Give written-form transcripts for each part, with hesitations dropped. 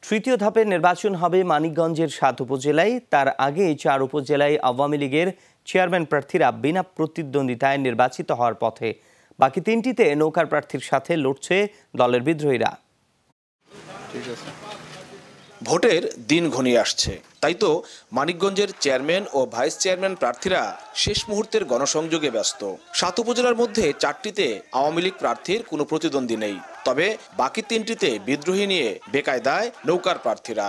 তৃতীয় ধাপের নির্বাচন হবে মানিকগঞ্জের ৭ উপজেলায়। তার আগে ৪ উপজেলায় আওয়ামী লীগের চেয়ারম্যান প্রার্থীরা বিনা প্রতিদ্বন্দ্বিতায় নির্বাচিত হওয়ার পথে। বাকি ৩টিতে নৌকার প্রার্থীর সাথে লড়ছে দলের বিদ্রোহীরা। ভোটের দিন ঘনিয়ে আসছে, তাই তো মানিকগঞ্জের চেয়ারম্যান ও ভাইস চেয়ারম্যান প্রার্থীরা শেষ মুহূর্তের গণসংযোগে ব্যস্ত। ৭ উপজেলার মধ্যে ৪টিতে আওয়ামী লীগ প্রার্থীর কোনো প্রতিদ্বন্দ্বী নেই, তবে বাকি ৩টিতে বিদ্রোহী নিয়ে বেকায়দায় নৌকার প্রার্থীরা।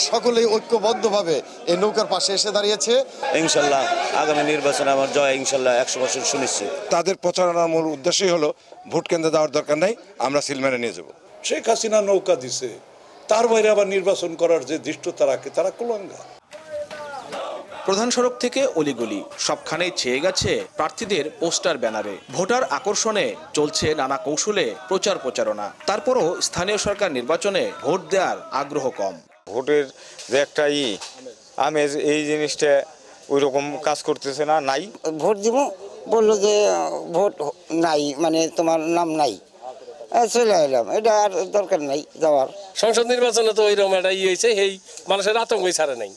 সকলেই ঐক্যবদ্ধভাবে এই নৌকার পাশে এসে দাঁড়িয়েছে। ইনশাল্লাহ আগামী নির্বাচনে আমার জয় ইনশাল্লাহ ১০০% সুনিশ্চিত। তাদের প্রচারণার মূল উদ্দেশ্যই হলো ভোট কেন্দ্রে দেওয়ার দরকার নাই, আমরা সিল মেরে নিয়ে যাব। শেখ হাসিনা নৌকা দিছে, তার বাইরে আবার নির্বাচন করার যে দৃষ্টতা রাখে তারা কুলাঙ্গার। প্রধান সড়ক থেকে অলিগলি সবখানেই ছেয়ে গেছে প্রার্থীদের পোস্টার ব্যানারে। ভোটার আকর্ষণে চলছে নানা কৌশলে প্রচার প্রচারণা। তারপরও স্থানীয় সরকার নির্বাচনে ভোট দেওয়ার আগ্রহ কম। ভোটের যে একটা আমেজ, এই জিনিসটা ওই রকম কাজ করতেছে না। নাই ভোট দিব বললো যে ভোট নাই, মানে তোমার নাম নাই, চলে এলাম, এটা আর দরকার নাই যাওয়ার। সংসদ নির্বাচনে তো ওইরকম একটা হয়েছে, এই মানুষের আতঙ্ক ছাড়া নাই।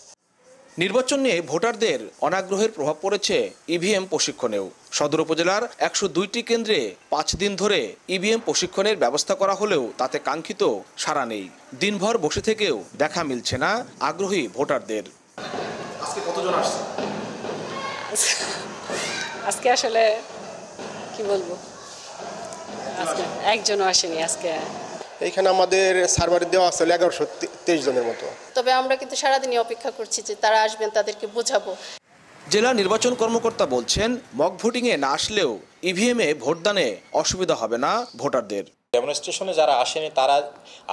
নির্বাচন নিয়ে ভোটারদের অনাগ্রহের প্রভাব পড়েছে ইভিএম প্রশিক্ষণেও। সদর উপজেলার ১০২টি কেন্দ্রে ৫ দিন ধরে ইভিএম প্রশিক্ষণের ব্যবস্থা করা হলেও তাতে কাঙ্ক্ষিত সাড়া নেই। দিনভর বসে থেকেও দেখা মিলছে না আগ্রহী ভোটারদের। আজকে কতজন আসছে? আজকে আসলে কি বলবো, আজকে একজনও আসেনি। আজকে এইখানে আমাদের সার্ভারে দেওয়া আছে ১১২৩ জনের মতো। তবে আমরা কিন্তু সারাদিনই অপেক্ষা করছি যে তারা আসবেন, তাদেরকে বোঝাবো। জেলা নির্বাচন কর্মকর্তা বলছেন, মক ভোটিংয়ে না আসলেও ইভিএমে ভোটদানে অসুবিধা হবে না ভোটারদের। ডেমনস্ট্রেশনে যারা আসেনি তারা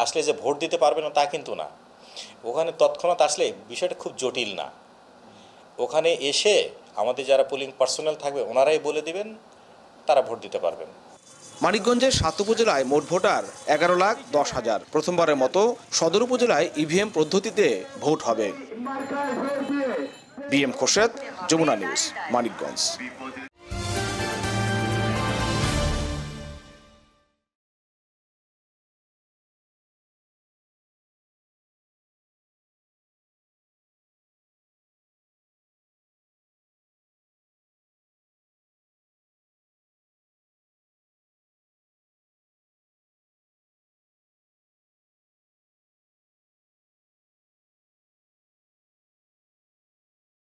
আসলে যে ভোট দিতে পারবে না তা কিন্তু না। ওখানে তৎক্ষণাৎ আসলে বিষয়টা খুব জটিল না। ওখানে এসে আমাদের যারা পোলিং পার্সোনাল থাকবে ওনারাই বলে দিবেন, তারা ভোট দিতে পারবেন। মানিকগঞ্জের ৭ উপজেলায় মোট ভোটার ১১,১০,০০০। প্রথমবারের মতো সদর উপজেলায় ইভিএম পদ্ধতিতে ভোট হবে। BM Khorshed, Jamuna news, Manikganj.